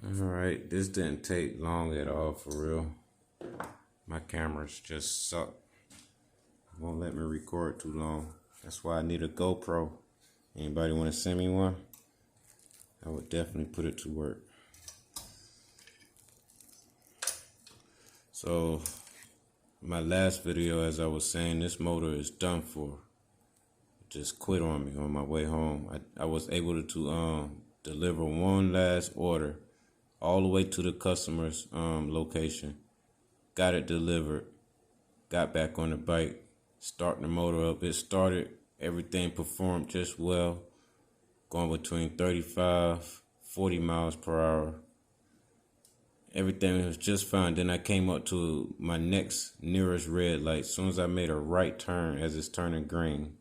Alright, this didn't take long at all for real. My cameras just suck. It won't let me record too long. That's why I need a GoPro. Anybody want to send me one? I would definitely put it to work. So, my last video, as I was saying, this motor is done for. It just quit on me on my way home. I was able to deliver one last order all the way to the customer's location. Got it delivered. Got back on the bike. Starting the motor up. It started. Everything performed just well. Going between 35, 40 miles per hour. Everything was just fine. Then I came up to my next nearest red light. As soon as I made a right turn as it's turning green,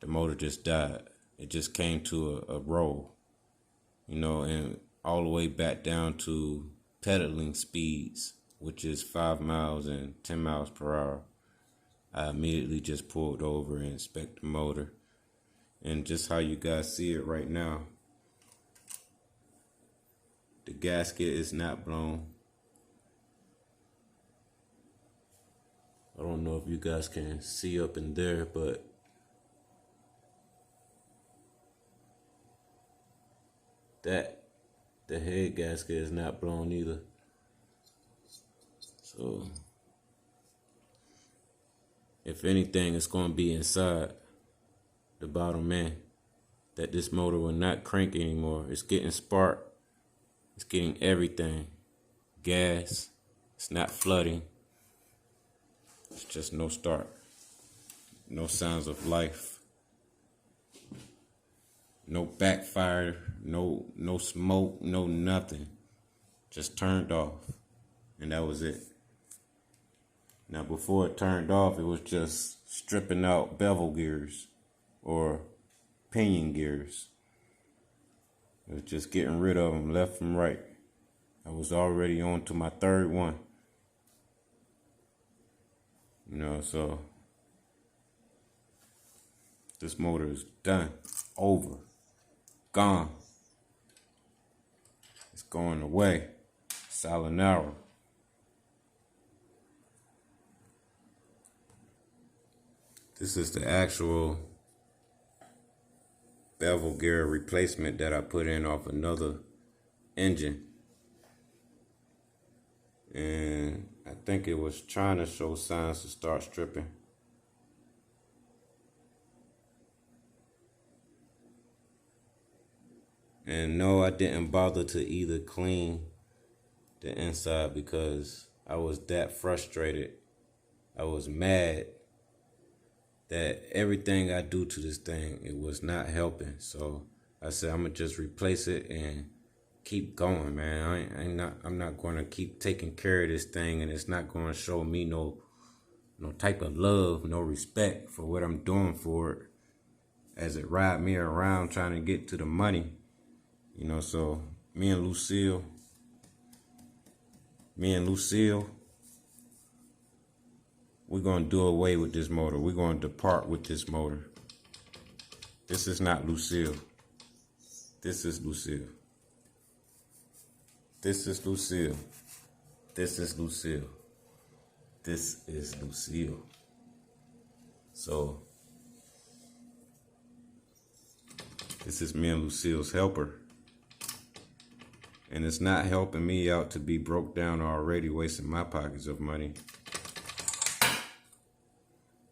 the motor just died. It just came to a roll, and all the way back down to pedaling speeds, which is 5 miles and 10 miles per hour. I immediately just pulled over and inspected the motor. And just how you guys see it right now, the gasket is not blown. I don't know if you guys can see up in there, but the head gasket is not blown either. So if anything, it's going to be inside the bottom end, that this motor will not crank anymore. It's getting spark. It's getting everything. Gas. It's not flooding. It's just no start. No signs of life. No backfire. No smoke. No nothing. Just turned off. And that was it. Now before it turned off, it was just stripping out bevel gears or pinion gears. It was just getting rid of them left and right. I was already on to my third one. So this motor is done, over, gone. It's going away. Sayonara. This is the actual bevel gear replacement that I put in off another engine. And I think it was trying to show signs to start stripping. And no, I didn't bother to either clean the inside because I was that frustrated. I was mad that everything I do to this thing, it was not helping. So I said, I'm gonna just replace it and keep going, man. I'm not gonna keep taking care of this thing, and it's not gonna show me no type of love, no respect for what I'm doing for it, as it ride me around trying to get to the money. So me and Lucille, we're going to do away with this motor. We're going to depart with this motor. This is not Lucille. This is Lucille. This is Lucille. This is Lucille. This is Lucille. So, this is me and Lucille's helper. And it's not helping me out to be broke down already, wasting my pockets of money.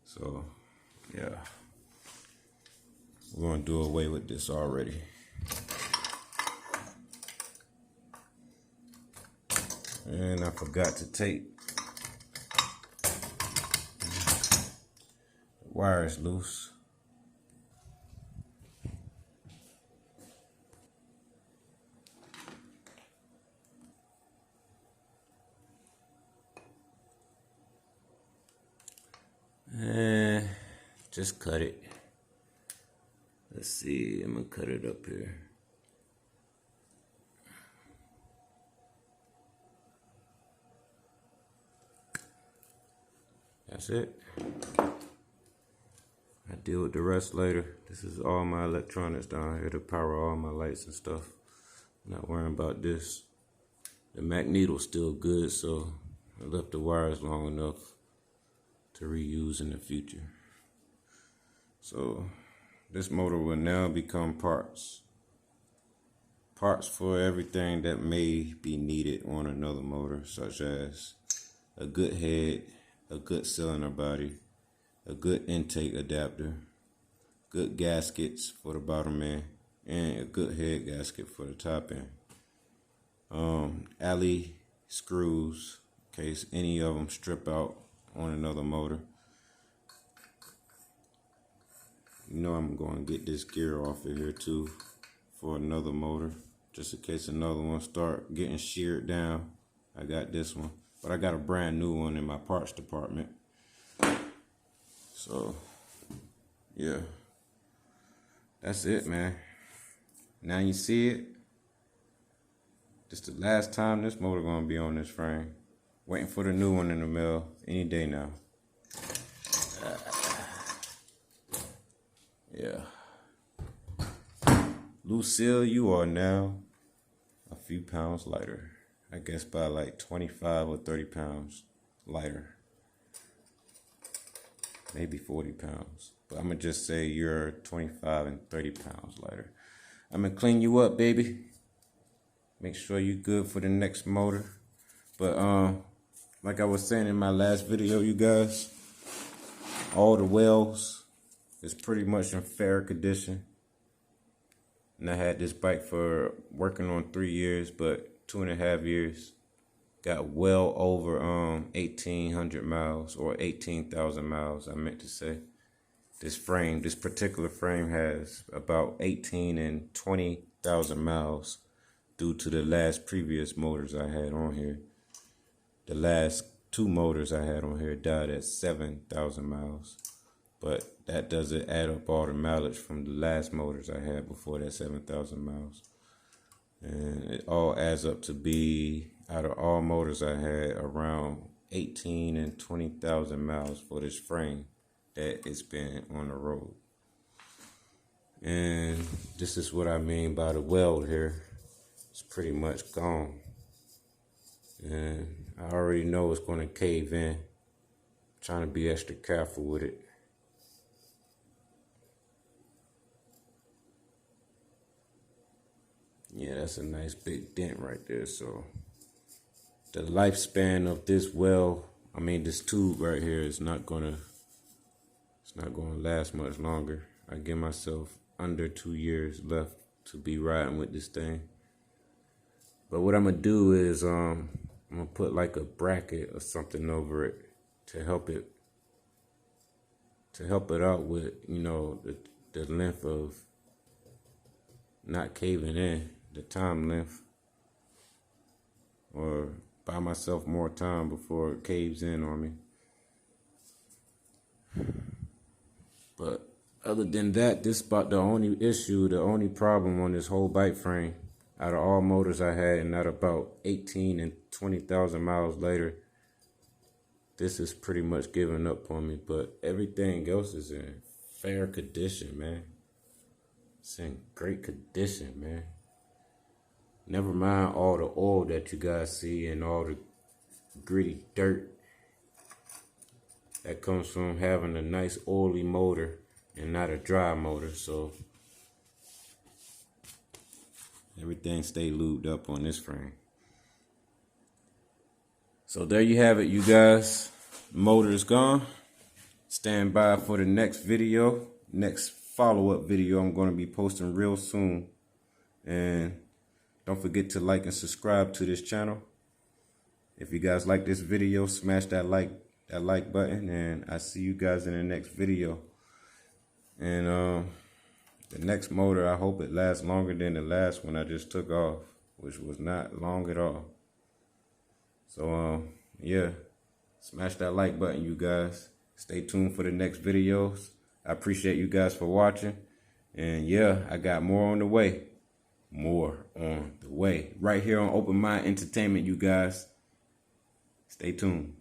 So, yeah, we're going to do away with this already. And I forgot to take the wire is loose. And just cut it. Let's see, I'm gonna cut it up here. That's it. I deal with the rest later. This is all my electronics down here to power all my lights and stuff. Not worrying about this. The magneto's still good, so I left the wires long enough to reuse in the future. So this motor will now become parts. Parts for everything that may be needed on another motor, such as a good head, a good cylinder body, a good intake adapter, good gaskets for the bottom end, and a good head gasket for the top end. Alley screws in case any of them strip out on another motor. You know I'm going to get this gear off of here too for another motor, just in case another one start getting sheared down. I got this one, but I got a brand new one in my parts department. So yeah, that's it, man. Now you see it. This the last time this motor gonna be on this frame. Waiting for the new one in the mail any day now. Yeah. Lucille, you are now a few pounds lighter. I guess by like 25 or 30 pounds lighter. Maybe 40 pounds. But I'm gonna just say you're 25 and 30 pounds lighter. I'm gonna clean you up, baby. Make sure you're good for the next motor. But like I was saying in my last video, you guys, all the wells is pretty much in fair condition. And I had this bike for working on 3 years, but 2.5 years. Got well over 1,800 miles, or 18,000 miles, I meant to say. This frame, this particular frame has about 18 and 20,000 miles due to the last previous motors I had on here. The last 2 motors I had on here died at 7,000 miles. But that doesn't add up all the mileage from the last motors I had before that 7,000 miles. And it all adds up to be, out of all motors I had, around 18 and 20,000 miles for this frame that it's been on the road. And this is what I mean by the weld here. It's pretty much gone. And I already know it's going to cave in. Trying to be extra careful with it. Yeah, that's a nice big dent right there. So the lifespan of this this tube right here is not gonna last much longer. I give myself under 2 years left to be riding with this thing. But what I'm gonna do is I'm gonna put like a bracket or something over it to help it out with, you know, the length of not caving in, the time length, or buy myself more time before it caves in on me. But other than that, this is about the only issue, the only problem on this whole bike frame. Out of all motors I had, and at about 18 and 20,000 miles later, this is pretty much giving up on me. But everything else is in fair condition, man. It's in great condition, man. Never mind all the oil that you guys see and all the gritty dirt that comes from having a nice oily motor and not a dry motor. So everything stay lubed up on this frame. So there you have it, you guys. Motor is gone. Stand by for the next video, next follow-up video I'm going to be posting real soon. And don't forget to like and subscribe to this channel. If you guys like this video, smash that like button, and I see you guys in the next video. And the next motor, I hope it lasts longer than the last one I just took off, which was not long at all. So yeah, smash that like button, you guys. Stay tuned for the next videos. I appreciate you guys for watching. And yeah, I got more on the way. More on the way. Right here on Open Mind Entertainment, you guys. Stay tuned.